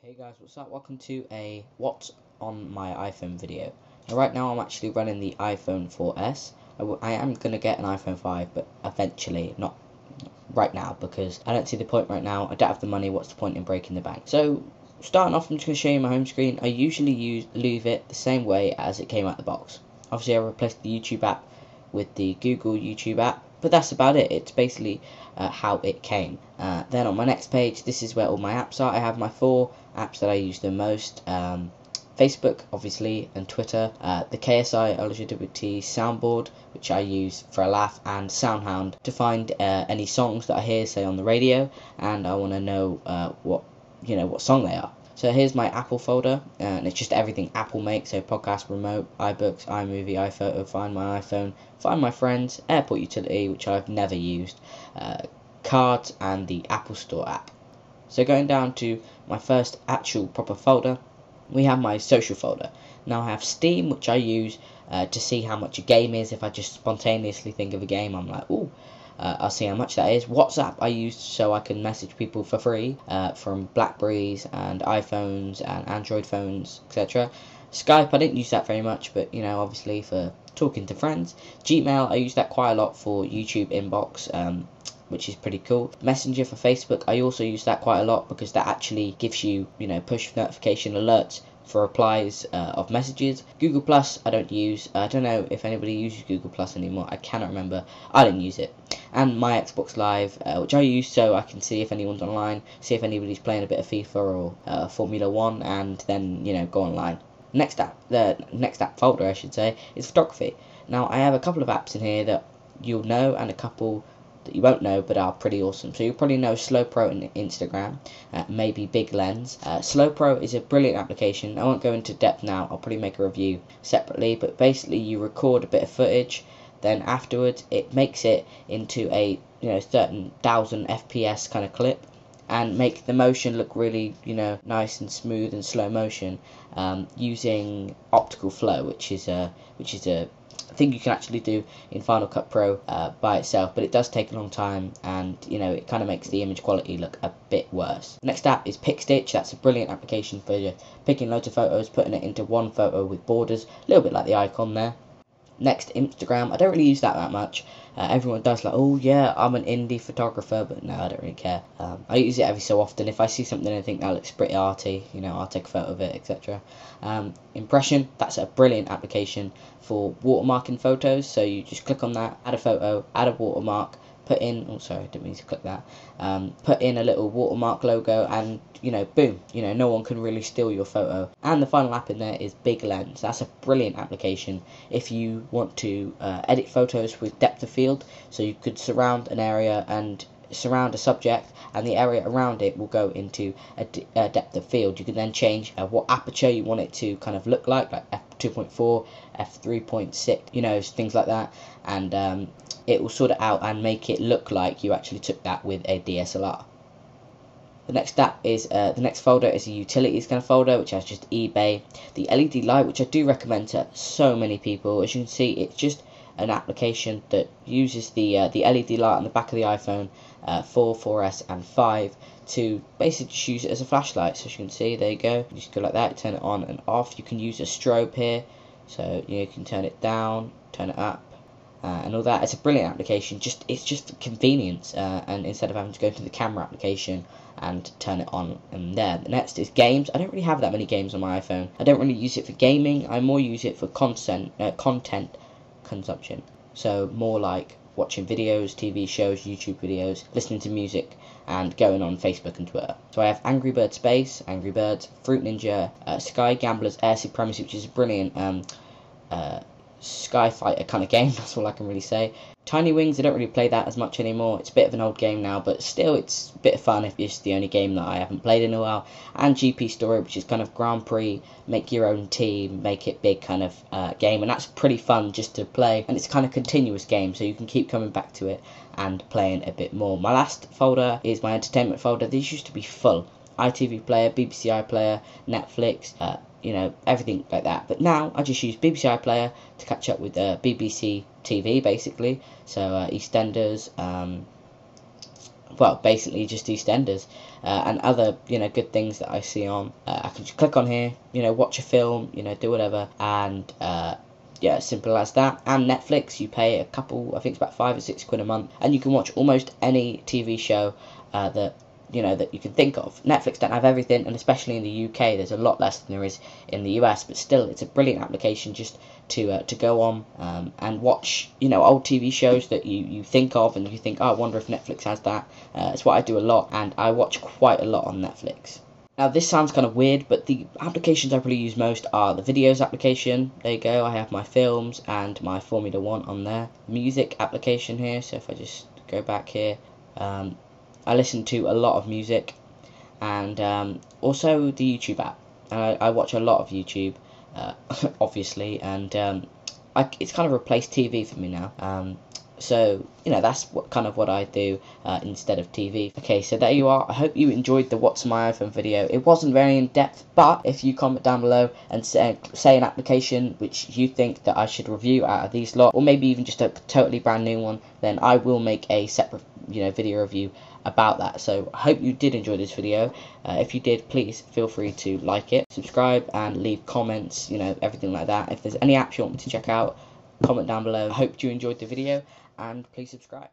Hey guys, what's up? Welcome to a what's on my iPhone video. Now, right now I'm actually running the iPhone 4S. I am going to get an iPhone 5, but eventually, not right now, because I don't see the point right now. I don't have the money. What's the point in breaking the bank? So starting off, I'm just going to show you my home screen. I usually leave it the same way as it came out the box. Obviously I replaced the YouTube app with the Google YouTube app, but that's about it. It's basically how it came. Then on my next page, this is where all my apps are. I have my 4 apps that I use the most. Facebook, obviously, and Twitter, the KSI soundboard, which I use for a laugh, and Soundhound to find any songs that I hear, say, on the radio, and I want to know what song they are. So here's my Apple folder, and it's just everything Apple makes, so podcast, remote, iBooks, iMovie, iPhoto, find my iPhone, find my friends, airport utility, which I've never used, cards, and the Apple Store app. So going down to my first actual proper folder, we have my social folder. Now I have Steam, which I use to see how much a game is. If I just spontaneously think of a game, I'm like, ooh, I'll see how much that is. WhatsApp I use so I can message people for free from Blackberries and iPhones and Android phones, etc. Skype, I didn't use that very much, but obviously for talking to friends. Gmail, I use that quite a lot for YouTube inbox, which is pretty cool. Messenger for Facebook, I also use that quite a lot because that actually gives you, push notification alerts for replies of messages. Google Plus, I don't use. I don't know if anybody uses Google Plus anymore. I cannot remember. I didn't use it. And my Xbox Live, which I use so I can see if anyone's online, see if anybody's playing a bit of FIFA or Formula 1, and then, go online. The next app folder, I should say, is photography. Now, I have a couple of apps in here that you'll know and a couple that you won't know but are pretty awesome. So you'll probably know SloPro and Instagram, maybe Big Lens. SloPro is a brilliant application. I won't go into depth now. I'll probably make a review separately, but basically you record a bit of footage, then afterwards it makes it into a certain 1000 FPS kind of clip, and make the motion look really nice and smooth and slow motion, using optical flow, which is a thing you can actually do in Final Cut Pro by itself, but it does take a long time, and it kind of makes the image quality look a bit worse. Next app is Pic Stitch. That's a brilliant application for picking loads of photos, putting it into one photo with borders, a little bit like the icon there. Next, Instagram. I don't really use that much. Everyone does, like, oh yeah, I'm an indie photographer, but no, I don't really care. I use it every so often. If I see something and I think that looks pretty arty, I'll take a photo of it, etc. Impression, that's a brilliant application for watermarking photos. So you just click on that, add a photo, add a watermark, put in, oh sorry, I didn't mean to click that, put in a little watermark logo, and boom, no one can really steal your photo. And the final app in there is Big Lens. That's a brilliant application if you want to edit photos with depth of field. So you could surround an area and surround a subject, and the area around it will go into a depth of field. You can then change what aperture you want it to kind of look like f2.4, f3.6, things like that, and it will sort it out and make it look like you actually took that with a DSLR. The next app is the next folder is a utilities kind of folder, which has just eBay, the LED light, which I do recommend to so many people. As you can see, it's just an application that uses the LED light on the back of the iPhone 4, 4S, and 5 to basically just use it as a flashlight. So as you can see, there you go. You just go like that, turn it on and off. You can use a strobe here, so you can turn it down, turn it up, and all that. It's a brilliant application. It's just convenience, and instead of having to go to the camera application and turn it on and there. The next is games. I don't really have that many games on my iPhone. I don't really use it for gaming. I more use it for content consumption. So more like watching videos, TV shows, YouTube videos, listening to music, and going on Facebook and Twitter. So I have Angry Birds Space, Angry Birds, Fruit Ninja, SkyGamblers, Air Supremacy, which is a brilliant Sky Fighter kind of game. That's all I can really say. Tiny Wings, I don't really play that as much anymore. It's a bit of an old game now, but still it's a bit of fun if it's the only game that I haven't played in a while. And GP Story, which is kind of Grand Prix, make your own team, make it big kind of game, and that's pretty fun just to play, and it's a kind of continuous game, so you can keep coming back to it and playing a bit more. My last folder is my entertainment folder. These used to be full. iTV Player, BBC iPlayer, Netflix, everything like that. But now I just use BBC iPlayer to catch up with BBC TV, basically. So EastEnders, well, basically just EastEnders and other, good things that I see on. I can just click on here, watch a film, do whatever, and yeah, simple as that. And Netflix, you pay a couple, I think it's about £5 or £6 a month, and you can watch almost any TV show that you can think of. Netflix don't have everything, and especially in the UK, there's a lot less than there is in the US. But still, it's a brilliant application just to go on and watch old TV shows that you think of, and you think, oh, I wonder if Netflix has that. It's what I do a lot, and I watch quite a lot on Netflix. Now, this sounds kind of weird, but the applications I probably use most are the videos application. There you go, I have my films and my Formula 1 on there. Music application here, so if I just go back here, I listen to a lot of music, and also the YouTube app. I watch a lot of YouTube, obviously, and it's kind of replaced TV for me now. So, that's what I do instead of TV. Okay, so there you are. I hope you enjoyed the What's My iPhone video. It wasn't very in-depth, but if you comment down below and say an application which you think that I should review out of these lot, or maybe even just a totally brand new one, then I will make a separate video review about that. So I hope you did enjoy this video. If you did, please feel free to like it, subscribe, and leave comments, everything like that. If there's any apps you want me to check out, comment down below. I hope you enjoyed the video, and please subscribe.